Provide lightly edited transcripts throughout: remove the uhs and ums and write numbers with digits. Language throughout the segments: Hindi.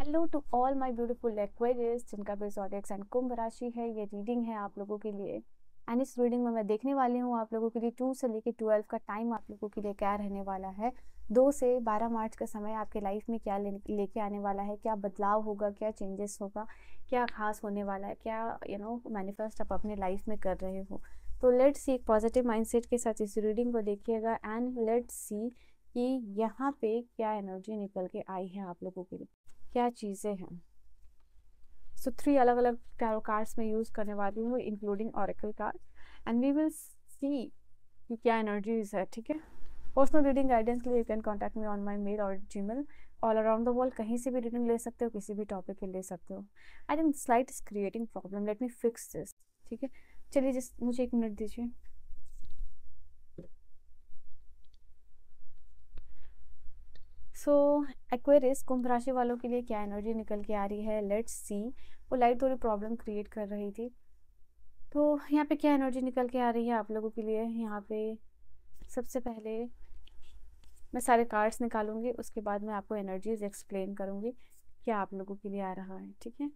Hello to all my beautiful Aquarius जिनका भी ज़ोडिएक साइन कुंभ राशि है। ये रीडिंग है आप लोगों के लिए एंड इस रीडिंग में मैं देखने वाली हूँ आप लोगों के लिए 2 से लेकर 12 का टाइम आप लोगों के लिए क्या रहने वाला है। 2 से 12 मार्च का समय आपके लाइफ में क्या लेके आने वाला है, क्या बदलाव होगा, क्या चेंजेस होगा, क्या खास होने वाला है, क्या मैनिफेस्ट आप अपने लाइफ में कर रहे हो। तो लेट्स सी, एक पॉजिटिव माइंडसेट के साथ इस रीडिंग को देखिएगा एंड लेट्स सी कि यहाँ पे क्या एनर्जी निकल के आई है आप लोगों के लिए, क्या चीज़ें हैं। सो 3 अलग अलग टैरो कार्ड्स में यूज़ करने वाली हूँ including oracle card and we will see कि क्या एनर्जीज है। ठीक है, पर्सनल रीडिंग गाइडेंस के लिए you can contact me on my mail और Gmail. All around the world कहीं से भी रीडिंग ले सकते हो, किसी भी टॉपिक पे ले सकते हो। I think slight is creating problem, let me fix this. ठीक है, चलिए जिस मुझे 1 मिनट दीजिए। सो एक्वेरियस कुंभ राशि वालों के लिए क्या एनर्जी निकल के आ रही है, लेट्स सी। वो लाइट थोड़ी प्रॉब्लम क्रिएट कर रही थी, तो यहाँ पे क्या एनर्जी निकल के आ रही है आप लोगों के लिए। यहाँ पे सबसे पहले मैं सारे कार्ड्स निकालूंगी, उसके बाद मैं आपको एनर्जीज एक्सप्लेन करूंगी क्या आप लोगों के लिए आ रहा है। ठीक है,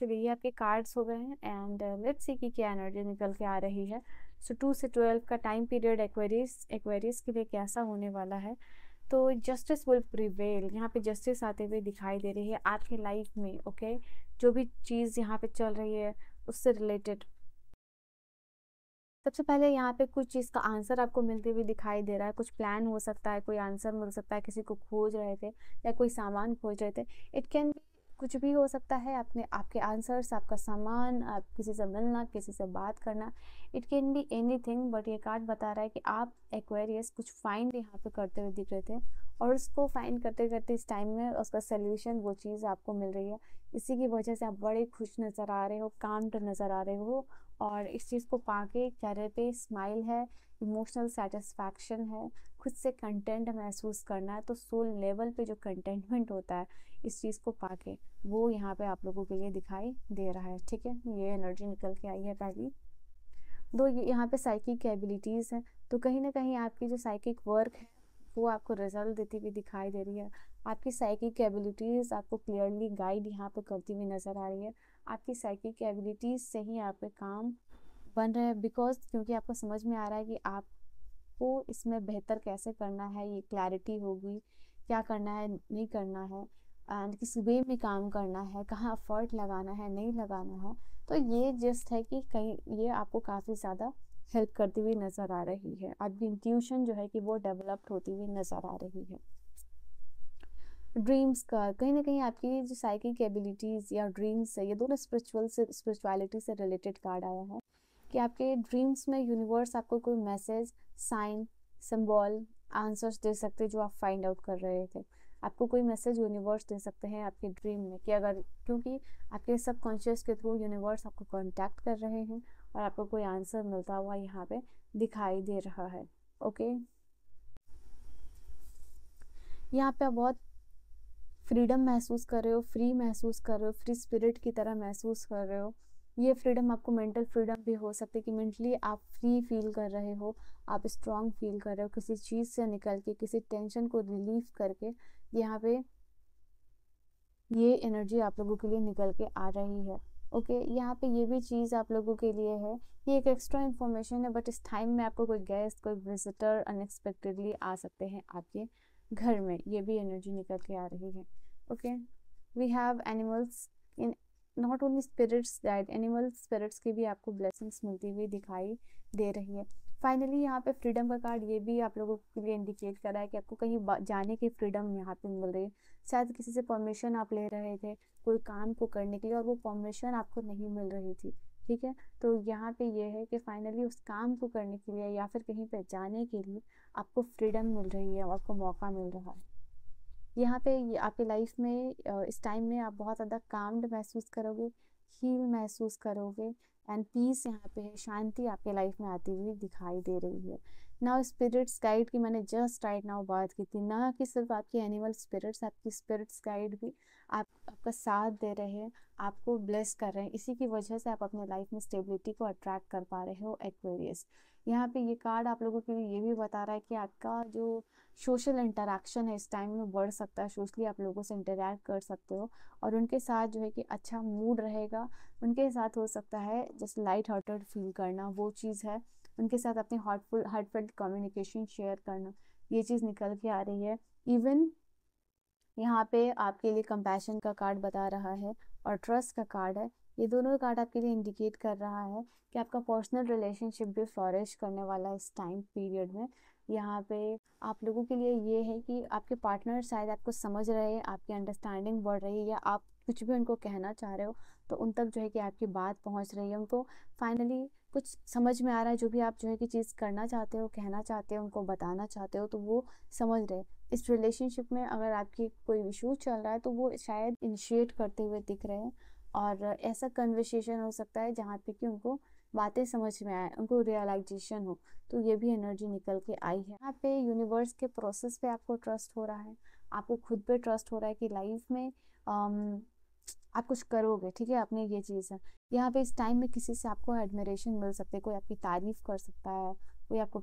चलिए ये आपके कार्ड्स हो गए हैं एंड लेट्स सी कि क्या एनर्जी निकल के आ रही है। सो 2 से 12 का टाइम पीरियड एक्वेरियस एक्वेरियस के लिए कैसा होने वाला है। तो जस्टिस विल प्रिवेल, यहाँ पे जस्टिस आते हुए दिखाई दे रही है आपकी लाइफ में। ओके, जो भी चीज़ यहाँ पे चल रही है उससे रिलेटेड सबसे पहले यहाँ पे कुछ चीज़ का आंसर आपको मिलते हुए दिखाई दे रहा है। कुछ प्लान हो सकता है, कोई आंसर मिल सकता है, किसी को खोज रहे थे या कोई सामान खोज रहे थे। इट कैन बी कुछ भी हो सकता है, अपने आपके आंसर्स, आपका सामान, आप किसी से मिलना, किसी से बात करना। It can be anything, but ये कार्ड बता रहा है कि आप एक्वेरियस कुछ फाइंड यहाँ पे करते हुए दिख रहे थे और उसको फाइंड करते करते इस टाइम में उसका सोल्यूशन, वो चीज़ आपको मिल रही है। इसी की वजह से आप बड़े खुश नज़र आ रहे हो, काम्ड नज़र आ रहे हो और इस चीज़ को पाके चेहरे पे स्माइल है, इमोशनल सेटिस्फैक्शन है, खुद से कंटेंट महसूस करना है। तो सोल लेवल पे जो कंटेंटमेंट होता है इस चीज़ को पाके, वो यहाँ पे आप लोगों के लिए दिखाई दे रहा है। ठीक है, ये एनर्जी निकल के आई है पहली। दो, ये यहाँ पे साइकिक एबिलिटीज़ हैं, तो कहीं ना कहीं आपकी जो साइकिक वर्क है वो आपको रिजल्ट देती हुई दिखाई दे रही है। आपकी साइकिक एबिलिटीज़ आपको क्लियरली गाइड यहाँ पे करती हुई नज़र आ रही है। आपकी साइकिक एबिलिटीज़ से ही आप पे काम बन रहे हैं, बिकॉज क्योंकि आपको समझ में आ रहा है कि आपको इसमें बेहतर कैसे करना है, ये क्लैरिटी होगी क्या करना है नहीं करना है एंड किस वे में काम करना है, कहाँ एफर्ट लगाना है नहीं लगाना है। तो ये जस्ट है कि कहीं ये आपको काफ़ी ज़्यादा हेल्प करती हुई नज़र आ रही है। आपकी इंट्यूशन जो है कि वो डेवलप्ड होती हुई नज़र आ रही है। ड्रीम्स का कहीं ना कहीं आपकी जो साइकिक एबिलिटीज़ या ड्रीम्स है, ये दोनों स्पिरिचुअलिटी से रिलेटेड कार्ड आया है कि आपके ड्रीम्स में यूनिवर्स आपको कोई मैसेज, साइन, सिंबल, आंसर्स दे सकते हैं जो आप फाइंड आउट कर रहे थे। आपको कोई मैसेज यूनिवर्स दे सकते हैं आपके ड्रीम में कि अगर, क्योंकि आपके सबकॉन्शियस के थ्रू यूनिवर्स आपको कांटेक्ट कर रहे हैं और आपको कोई आंसर मिलता हुआ यहाँ पे दिखाई दे रहा है। ओके, यहाँ पे आप बहुत फ्रीडम महसूस कर रहे हो, फ्री महसूस कर रहे हो, फ्री स्पिरिट की तरह महसूस कर रहे हो। ये फ्रीडम आपको मेंटल फ्रीडम भी हो सकती है कि मेंटली आप फ्री फील कर रहे हो, आप स्ट्रांग फील कर रहे हो, किसी चीज़ से निकल के, किसी टेंशन को रिलीव करके। यहाँ पे ये एनर्जी आप लोगों के लिए निकल के आ रही है। ओके, यहाँ पे ये भी चीज़ आप लोगों के लिए है, ये एक एक्स्ट्रा इन्फॉर्मेशन है, बट इस टाइम में आपको कोई गेस्ट, कोई विजिटर अनएक्सपेक्टेडली आ सकते हैं आपके घर में। ये भी एनर्जी निकल के आ रही है। Okay, we have animals in, not only spirits guide, animal spirits की भी आपको ब्लेसिंग्स मिलती हुई दिखाई दे रही है। फाइनली यहाँ पे फ्रीडम का कार्ड ये भी आप लोगों के लिए इंडिकेट कर रहा है कि आपको कहीं जाने की फ्रीडम यहाँ पे मिल रही है। शायद किसी से परमिशन आप ले रहे थे कोई काम को करने के लिए और वो परमिशन आपको नहीं मिल रही थी। ठीक है, तो यहाँ पे ये है कि फाइनली उस काम को करने के लिए या फिर कहीं पे जाने के लिए आपको फ्रीडम मिल रही है और आपको मौका मिल रहा है। यहाँ पे आपकी लाइफ में इस टाइम में आप बहुत ज़्यादा काम्ड महसूस करोगे, हील महसूस करोगे एंड पीस यहाँ पे है, शांति आपके लाइफ में आती हुई दिखाई दे रही है। नाउ स्पिरिट्स गाइड की मैंने जस्ट राइट नाउ बात की थी, ना कि सिर्फ आपकी एनिमल स्पिरिट्स, आपकी स्पिरिट्स गाइड भी आपका साथ दे रहे हैं, आपको ब्लेस कर रहे हैं। इसी की वजह से आप अपने लाइफ में स्टेबिलिटी को अट्रैक्ट कर पा रहे हो एक्वेरियस। यहाँ पे ये कार्ड आप लोगों के लिए ये भी बता रहा है कि आपका जो सोशल इंटरेक्शन है इस टाइम में बढ़ सकता है, सोशली आप लोगों से इंटरेक्ट कर सकते हो और उनके साथ जो है कि अच्छा मूड रहेगा। उनके साथ हो सकता है जस्ट लाइट हार्टेड फील करना, वो चीज़ है। उनके साथ अपनी हार्टफुल कम्युनिकेशन शेयर करना, ये चीज़ निकल के आ रही है। इवन यहाँ पे आपके लिए कंपैशन का कार्ड बता रहा है और ट्रस्ट का कार्ड है। ये दोनों कार्ड आपके लिए इंडिकेट कर रहा है कि आपका पर्सनल रिलेशनशिप भी फ्लॉरिश करने वाला है इस टाइम पीरियड में। यहाँ पे आप लोगों के लिए ये है कि आपके पार्टनर शायद आपको समझ रहे हैं, आपकी अंडरस्टैंडिंग बढ़ रही है, या आप कुछ भी उनको कहना चाह रहे हो तो उन तक जो है कि आपकी बात पहुँच रही है। उनको फाइनली कुछ समझ में आ रहा है, जो भी आप जो है कि चीज़ करना चाहते हो, कहना चाहते हो, उनको बताना चाहते हो, तो वो समझ रहे हैं। इस रिलेशनशिप में अगर आपकी कोई इशू चल रहा है तो वो शायद इनिशिएट करते हुए दिख रहे हैं और ऐसा कन्वर्सेशन हो सकता है जहाँ पे कि उनको बातें समझ में आए, उनको रियलाइजेशन हो। तो ये भी एनर्जी निकल के आई है। यहाँ पे यूनिवर्स के प्रोसेस पे आपको ट्रस्ट हो रहा है, आपको खुद पे ट्रस्ट हो रहा है कि लाइफ में आप कुछ करोगे, ठीक है, अपने ये चीज़ है। यहाँ पे इस टाइम में किसी से आपको एडमिरेशन मिल सकती है, कोई आपकी तारीफ कर सकता है, कोई आपको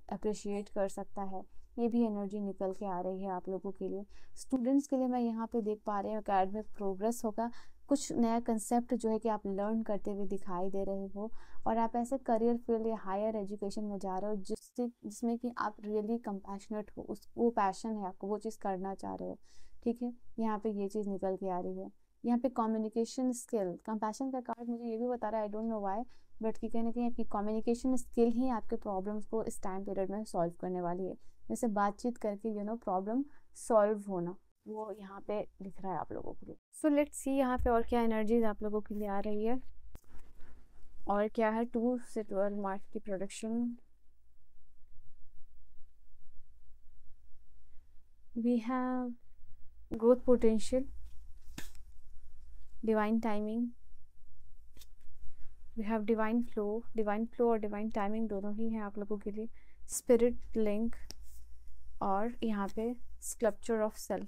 अप्रिशिएट कर सकता है। ये भी एनर्जी निकल के आ रही है आप लोगों के लिए। स्टूडेंट्स के लिए मैं यहाँ पे देख पा रही हूँ एकेडमिक प्रोग्रेस होगा, कुछ नया कंसेप्ट जो है कि आप लर्न करते हुए दिखाई दे रहे हो और आप ऐसे करियर फील्ड या हायर एजुकेशन में जा रहे हो जिसमें कि आप रियली कंपैशनेट हो, उस वो पैशन है आपको, वो चीज़ करना चाह रहे हो, ठीक है। यहाँ पे ये चीज़ निकल के आ रही है। यहाँ पे कम्युनिकेशन स्किल, कंपैशन का कार्ड मुझे ये भी बता रहा है, I don't know why, but कि कहीं ना कहीं आपकी कम्युनिकेशन स्किल ही आपके प्रॉब्लम्स को इस टाइम पीरियड में सॉल्व करने वाली है। जैसे बातचीत करके प्रॉब्लम सॉल्व होना, वो यहाँ पे दिख रहा है आप लोगों के लिए। सो लेट्स सी यहाँ पे और क्या एनर्जीज आप लोगों के लिए आ रही है और क्या है 2 से 12 मार्च की production. We have growth potential, divine timing, we have divine flow और डिवाइन टाइमिंग दोनों ही हैं आप लोगों के लिए। स्पिरिट लिंक और यहाँ पे स्कल्पचर ऑफ सेल्फ।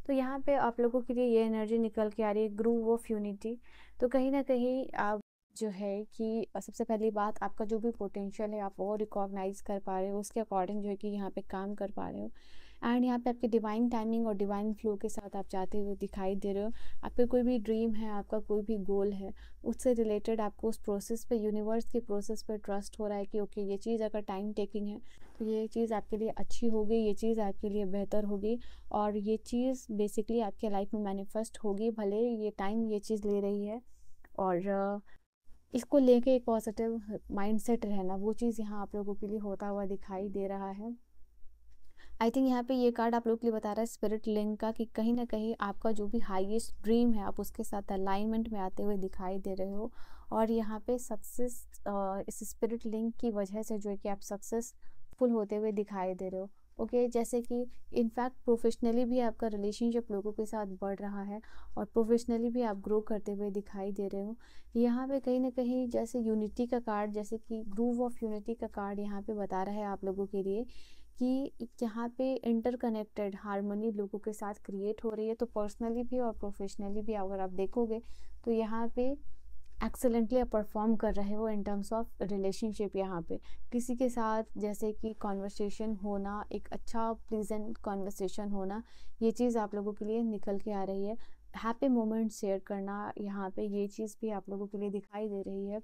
तो यहाँ पे आप लोगों के लिए ये एनर्जी निकल के आ रही है, ग्रूव ऑफ यूनिटी। तो कहीं ना कहीं आप जो है कि सबसे पहली बात, आपका जो भी पोटेंशियल है आप वो रिकॉग्नाइज कर पा रहे हो, उसके अकॉर्डिंग जो है कि यहाँ पे काम कर पा रहे हो। एंड यहाँ पे आपके डिवाइन टाइमिंग और डिवाइन फ्लो के साथ आप जाते हुए दिखाई दे रहे हो। आपका कोई भी ड्रीम है, आपका कोई भी गोल है, उससे रिलेटेड आपको उस प्रोसेस पे, यूनिवर्स के प्रोसेस पे ट्रस्ट हो रहा है कि ओके ये चीज़ अगर टाइम टेकिंग है तो ये चीज़ आपके लिए अच्छी होगी, ये चीज़ आपके लिए बेहतर होगी और ये चीज़ बेसिकली आपके लाइफ में मैनिफेस्ट होगी, भले ये टाइम ये चीज़ ले रही है। और इसको लेके एक पॉजिटिव माइंडसेट रहना, वो चीज़ यहाँ आप लोगों के लिए होता हुआ दिखाई दे रहा है। आई थिंक यहाँ पे ये कार्ड आप लोग के लिए बता रहा है स्पिरिट लिंक का, कि कहीं ना कहीं आपका जो भी हाईएस्ट ड्रीम है आप उसके साथ अलाइनमेंट में आते हुए दिखाई दे रहे हो। और यहाँ पे सक्सेस, इस स्पिरिट लिंक की वजह से जो है कि आप सक्सेसफुल होते हुए दिखाई दे रहे हो। ओके जैसे कि इनफैक्ट प्रोफेशनली भी आपका रिलेशनशिप लोगों के साथ बढ़ रहा है और प्रोफेशनली भी आप ग्रो करते हुए दिखाई दे रहे हो। यहाँ पे कहीं ना कहीं जैसे यूनिटी का कार्ड, जैसे कि ग्रूव ऑफ यूनिटी का कार्ड यहाँ पे बता रहा है आप लोगों के लिए कि यहाँ पे इंटरकनेक्टेड हारमोनी लोगों के साथ क्रिएट हो रही है। तो पर्सनली भी और प्रोफेशनली भी अगर आप देखोगे तो यहाँ पे एक्सेलेंटली आप परफॉर्म कर रहे हो इन टर्म्स ऑफ रिलेशनशिप। यहाँ पे किसी के साथ जैसे कि कॉन्वर्सेशन होना, एक अच्छा प्लीजेंट कॉन्वर्सेशन होना, ये चीज़ आप लोगों के लिए निकल के आ रही है। हैप्पी मोमेंट शेयर करना, यहाँ पे ये चीज़ भी आप लोगों के लिए दिखाई दे रही है।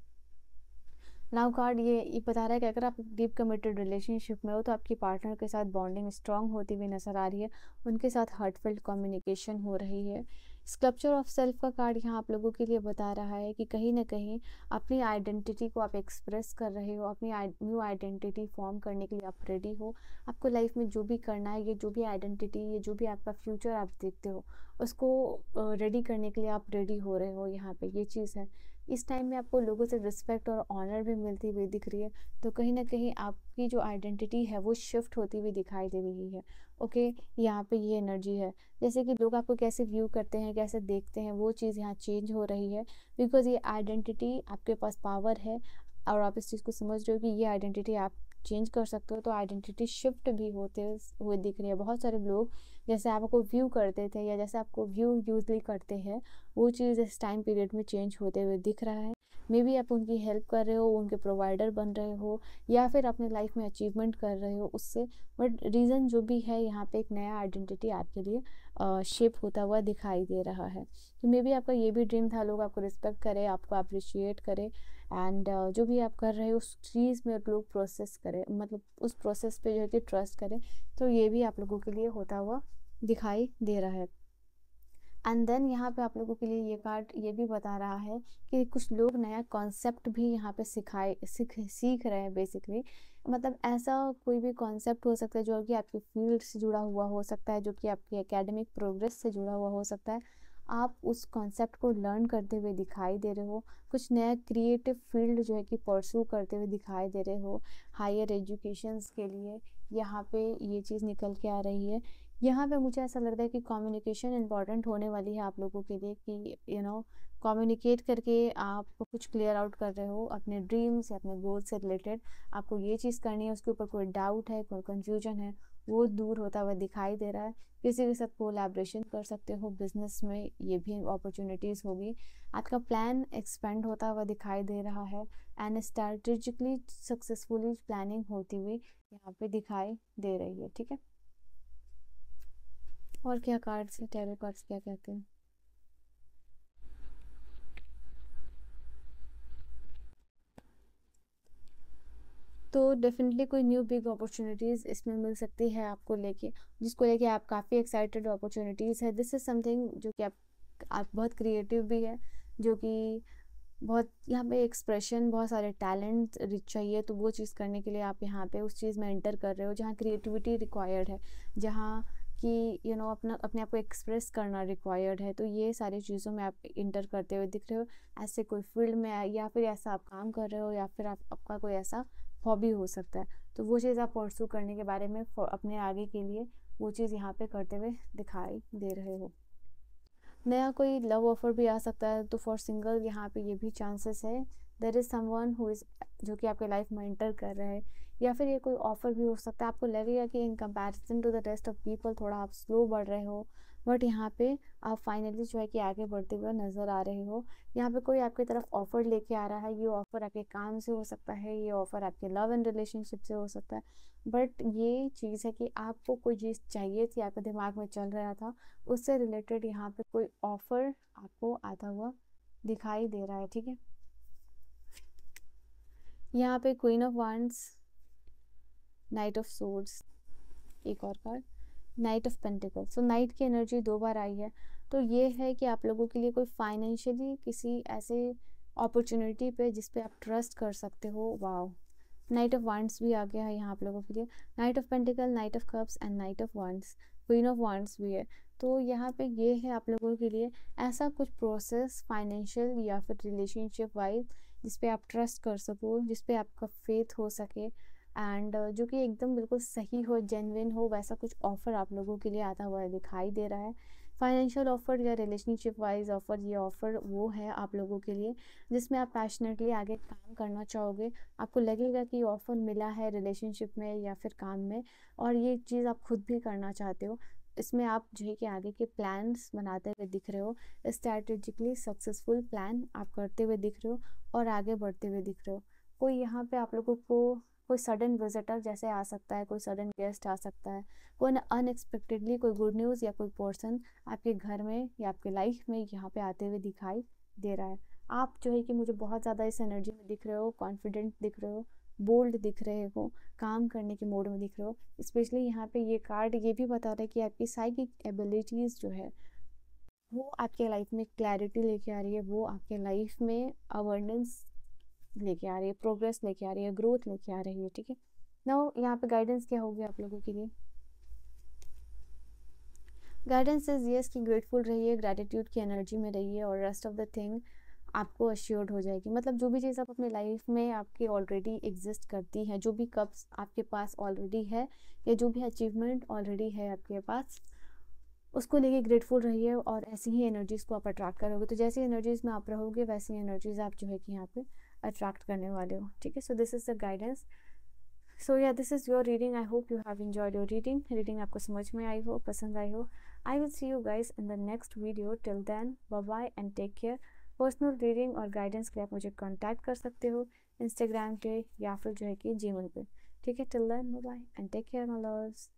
नाउ कार्ड ये बता रहा है कि अगर आप डीप कमिटेड रिलेशनशिप में हो तो आपकी पार्टनर के साथ बॉन्डिंग स्ट्रांग होती हुई नजर आ रही है, उनके साथ हार्टफेल्ट कम्युनिकेशन हो रही है। स्कल्पचर ऑफ सेल्फ का कार्ड यहाँ आप लोगों के लिए बता रहा है कि कहीं ना कहीं अपनी आइडेंटिटी को आप एक्सप्रेस कर रहे हो, अपनी न्यू आइडेंटिटी फॉर्म करने के लिए आप रेडी हो। आपको लाइफ में जो भी करना है, ये जो भी आइडेंटिटी, ये जो भी आपका फ्यूचर आप देखते हो, उसको रेडी करने के लिए आप रेडी हो रहे हो। यहाँ पे ये चीज़ है। इस टाइम में आपको लोगों से रिस्पेक्ट और ऑनर भी मिलती हुई दिख रही है। तो कहीं ना कहीं आपकी जो आइडेंटिटी है वो शिफ्ट होती हुई दिखाई दे रही है। ओके यहाँ पे ये एनर्जी है, जैसे कि लोग आपको कैसे व्यू करते हैं, कैसे देखते हैं, वो चीज़ यहाँ चेंज हो रही है। बिकॉज ये आइडेंटिटी आपके पास पावर है और आप इस चीज़ को समझ रहे हो कि ये आइडेंटिटी आप चेंज कर सकते हो, तो आइडेंटिटी शिफ्ट भी होते हुए दिख रही है। बहुत सारे लोग जैसे आपको व्यू करते थे या जैसे आपको व्यू यूजली करते हैं, वो चीज़ इस टाइम पीरियड में चेंज होते हुए दिख रहा है। मे बी आप उनकी हेल्प कर रहे हो, उनके प्रोवाइडर बन रहे हो, या फिर अपने लाइफ में अचीवमेंट कर रहे हो उससे। बट रीज़न जो भी है, यहाँ पे एक नया आइडेंटिटी आपके लिए शेप होता हुआ दिखाई दे रहा है। तो मे बी आपका ये भी ड्रीम था, लोग आपको रिस्पेक्ट करें, आपको अप्रिशिएट करें, एंड जो भी आप कर रहे हो उस चीज़ में लोग प्रोसेस करें, मतलब उस प्रोसेस पे जो है कि ट्रस्ट करें। तो ये भी आप लोगों के लिए होता हुआ दिखाई दे रहा है। एंड देन यहाँ पे आप लोगों के लिए ये कार्ड ये भी बता रहा है कि कुछ लोग नया कॉन्सेप्ट भी यहाँ पे सीख रहे हैं बेसिकली। मतलब ऐसा कोई भी कॉन्सेप्ट हो सकता है जो कि आपकी फील्ड से जुड़ा हुआ हो सकता है, जो कि आपकी एकेडमिक प्रोग्रेस से जुड़ा हुआ हो सकता है। आप उस कॉन्सेप्ट को लर्न करते हुए दिखाई दे रहे हो, कुछ नया क्रिएटिव फील्ड जो है कि परस्यू करते हुए दिखाई दे रहे हो हायर एजुकेशंस के लिए। यहाँ पे ये चीज़ निकल के आ रही है। यहाँ पे मुझे ऐसा लगता है कि कम्युनिकेशन इंपॉर्टेंट होने वाली है आप लोगों के लिए, कि कम्युनिकेट करके आप कुछ क्लियर आउट कर रहे हो अपने ड्रीम्स या अपने गोल से रिलेटेड। आपको ये चीज़ करनी है, उसके ऊपर कोई डाउट है, कोई कंफ्यूजन है, वो दूर होता हुआ दिखाई दे रहा है। किसी के साथ कोलैबोरेशन कर सकते हो, बिजनेस में ये भी अपॉर्चुनिटीज़ होगी। आपका प्लान एक्सपेंड होता हुआ दिखाई दे रहा है, एंड स्ट्रैटेजिकली सक्सेसफुली प्लानिंग होती हुई यहाँ पे दिखाई दे रही है। ठीक है, और क्या कार्ड्स है, टैरो कार्ड्स क्या कहते हैं? तो डेफिनेटली कोई न्यू बिग अपॉर्चुनिटीज़ इसमें मिल सकती है आपको लेके, जिसको लेके आप काफ़ी एक्साइटेड अपॉर्चुनिटीज़ है। दिस इज़ समथिंग जो कि आप बहुत क्रिएटिव भी है, जो कि बहुत यहाँ पे एक्सप्रेशन, बहुत सारे टैलेंट चाहिए, तो वो चीज़ करने के लिए आप यहाँ पे उस चीज़ में एंटर कर रहे हो जहाँ क्रिएटिविटी रिक्वायर्ड है, जहाँ कि अपना अपने आप को एक्सप्रेस करना रिक्वायर्ड है। तो ये सारी चीज़ों में आप इंटर करते हुए दिख रहे हो। ऐसे कोई फील्ड में या फिर ऐसा आप काम कर रहे हो, या फिर आपका कोई ऐसा हॉबी हो सकता है, तो वो चीज़ आप परस्यू करने के बारे में अपने आगे के लिए वो चीज़ यहाँ पे करते हुए दिखाई दे रहे हो। नया कोई लव ऑफर भी आ सकता है, तो फॉर सिंगल यहाँ पे ये भी चांसेस है, there is someone who is जो कि आपके लाइफ में एंटर कर रहा है। या फिर ये कोई ऑफर भी हो सकता है, आपको लगेगा कि in comparison to the rest of people थोड़ा आप स्लो बढ़ रहे हो, बट यहाँ पे आप फाइनली जो है कि आगे बढ़ते हुए नज़र आ रहे हो। यहाँ पे कोई आपकी तरफ ऑफर लेके आ रहा है, ये ऑफर आपके काम से हो सकता है, ये ऑफर आपके लव एंड रिलेशनशिप से हो सकता है। बट ये चीज़ है कि आपको कोई चीज़ चाहिए थी, आपके दिमाग में चल रहा था, उससे रिलेटेड यहाँ पे कोई ऑफर आपको आता हुआ दिखाई दे रहा है। ठीक है, यहाँ पे queen of wands, night of swords, एक और card night of pentacle. So night की एनर्जी दो बार आई है, तो ये है कि आप लोगों के लिए कोई फाइनेंशियली किसी ऐसे अपॉर्चुनिटी पे जिस पे आप ट्रस्ट कर सकते हो। वाओ, नाइट ऑफ वांड्स भी आ गया है यहाँ आप लोगों के लिए, night of pentacle, night of cups and night of wands, queen of wands भी है। तो यहाँ पे ये है आप लोगों के लिए ऐसा कुछ प्रोसेस फाइनेंशियल या फिर रिलेशनशिप वाइज जिस पे आप ट्रस्ट कर सको, जिस पे आपका फेथ हो सके, एंड जो कि एकदम बिल्कुल सही हो, जेन्युइन हो, वैसा कुछ ऑफ़र आप लोगों के लिए आता हुआ दिखाई दे रहा है। फाइनेंशियल ऑफ़र या रिलेशनशिप वाइज ऑफ़र, ये ऑफ़र वो है आप लोगों के लिए जिसमें आप पैशनेटली आगे काम करना चाहोगे। आपको लगेगा कि ऑफ़र मिला है रिलेशनशिप में या फिर काम में, और ये चीज़ आप खुद भी करना चाहते हो। इसमें आप जो है कि आगे के प्लान्स बनाते हुए दिख रहे हो, स्ट्रैटेजिकली सक्सेसफुल प्लान आप करते हुए दिख रहे हो और आगे बढ़ते हुए दिख रहे हो। कोई यहाँ पे आप लोगों को कोई सडन विजिटर जैसे आ सकता है, कोई सडन गेस्ट आ सकता है, कोई अनएक्सपेक्टेडली कोई गुड न्यूज़ या कोई पर्सन आपके घर में या आपके लाइफ में यहाँ पे आते हुए दिखाई दे रहा है। आप जो है कि मुझे बहुत ज़्यादा इस एनर्जी में दिख रहे हो, कॉन्फिडेंट दिख रहे हो, बोल्ड दिख रहे हो, काम करने के मोड में दिख रहे हो। स्पेशली यहाँ पे ये कार्ड ये भी बता रहा है कि आपकी साइकिक एबिलिटीज़ जो है वो आपके लाइफ में क्लैरिटी लेके आ रही है, वो आपके लाइफ में अवेंडेंस लेके आ रही है, प्रोग्रेस लेके आ रही है, ग्रोथ लेके आ रही है। ठीक है, नाउ यहाँ पे गाइडेंस क्या होगी आप लोगों के लिए? गाइडेंस इज यस कि ग्रेटफुल रहिए, ग्रैटिट्यूड की एनर्जी में रहिए, और रेस्ट ऑफ द थिंग आपको अश्योर्ड हो जाएगी। मतलब जो भी चीज़ आप अपनी लाइफ में आपकी ऑलरेडी एग्जिस्ट करती है, जो भी कप्स आपके पास ऑलरेडी है, या जो भी अचीवमेंट ऑलरेडी है आपके पास, उसको लेके ग्रेटफुल रहिए, और ऐसी ही एनर्जीज़ को आप अट्रैक्ट करोगे। तो जैसी एनर्जीज़ में आप रहोगे, वैसी एनर्जीज़ आप जो है कि यहाँ पे अट्रैक्ट करने वाले हो। ठीक है, so this is the guidance. So yeah this is your reading. I hope you have enjoyed your reading आपको समझ में आई हो, पसंद आई हो। I will see you guys in the next video. Till then bye bye and take care. Personal reading और गाइडेंस के लिए आप मुझे कांटेक्ट कर सकते हो इंस्टाग्राम पे या फिर जो है कि जीमेल पे। ठीक है, till then bye bye and take care my loves.